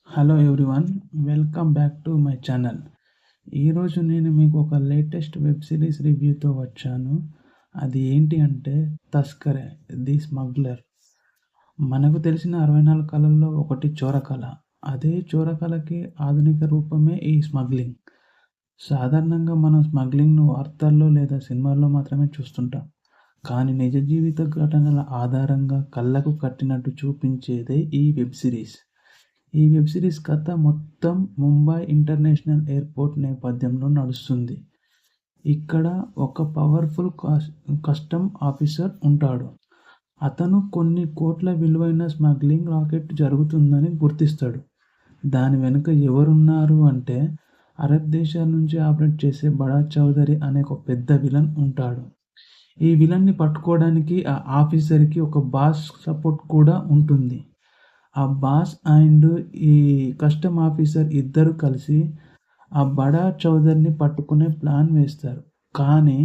Hello everyone, welcome back to my channel. ఈరోజు నేను మీకు ఒక లేటెస్ట్ వెబ్ సిరీస్ రివ్యూతో వచ్చాను. అది ఏంటి అంటే తస్కరే ది స్మగ్లర్. మనకు తెలిసిన 64 కళల్లో ఒకటి చోరకళ. అదే చోరకళకి ఆధునిక రూపమే ఈ స్మగ్లింగ్. సాధారణంగా మనం స్మగ్లింగ్ను వార్తల్లో లేదా సినిమాల్లో మాత్రమే చూస్తుంటాం. కానీ నిజ జీవిత ఘటనల ఆధారంగా కళ్ళకు కట్టినట్టు చూపించేదే ఈ వెబ్ సిరీస్. ఈ వెబ్ సిరీస్ కథ మొత్తం ముంబై ఇంటర్నేషనల్ ఎయిర్పోర్ట్ నేపథ్యంలో నడుస్తుంది. ఇక్కడ ఒక పవర్ఫుల్ కస్టమ్ ఆఫీసర్ ఉంటాడు. అతను కొన్ని కోట్ల విలువైన స్మగ్లింగ్ రాకెట్ జరుగుతుందని గుర్తిస్తాడు. దాని వెనుక ఎవరున్నారు అంటే అరబ్ దేశాల నుంచి ఆపరేట్ చేసే బడా చౌదరి అనే ఒక పెద్ద విలన్ ఉంటాడు. ఈ విలన్ని పట్టుకోవడానికి ఆ ఆఫీసర్కి ఒక బాస్ సపోర్ట్ కూడా ఉంటుంది. ఆ బాస్ అండ్ ఈ కస్టమ్ ఆఫీసర్ ఇద్దరు కలిసి ఆ బడా చౌదరిని పట్టుకునే ప్లాన్ వేస్తారు. కానీ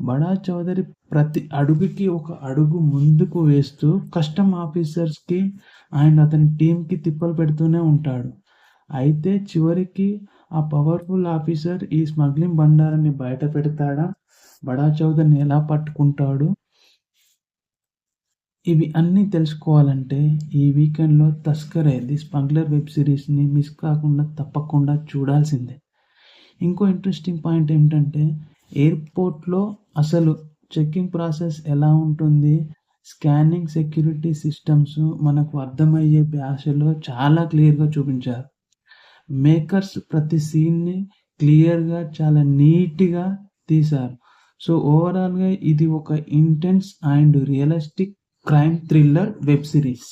బడా చౌదరి ప్రతి అడుగుకి ఒక అడుగు ముందుకు వేస్తూ కస్టమ్ ఆఫీసర్స్కి అండ్ అతని టీంకి తిప్పలు పెడుతూనే ఉంటాడు. అయితే చివరికి ఆ పవర్ఫుల్ ఆఫీసర్ ఈ స్మగ్లింగ్ బండారాన్ని బయట పెడతాడా, బడా చౌదరిని ఎలా పట్టుకుంటాడు, ఇవి అన్నీ తెలుసుకోవాలంటే ఈ వీకెండ్లో తస్కరే ది స్మగ్లర్ వెబ్ సిరీస్ని మిస్ కాకుండా తప్పకుండా చూడాల్సిందే. ఇంకో ఇంట్రెస్టింగ్ పాయింట్ ఏమిటంటే ఎయిర్పోర్ట్లో అసలు చెక్కింగ్ ప్రాసెస్ ఎలా ఉంటుంది, స్కానింగ్, సెక్యూరిటీ సిస్టమ్స్ మనకు అర్థమయ్యే భాషలో చాలా క్లియర్గా చూపించారు. మేకర్స్ ప్రతి సీన్ని క్లియర్గా చాలా నీట్గా తీశారు. సో ఓవరాల్గా ఇది ఒక intense and realistic crime thriller web series.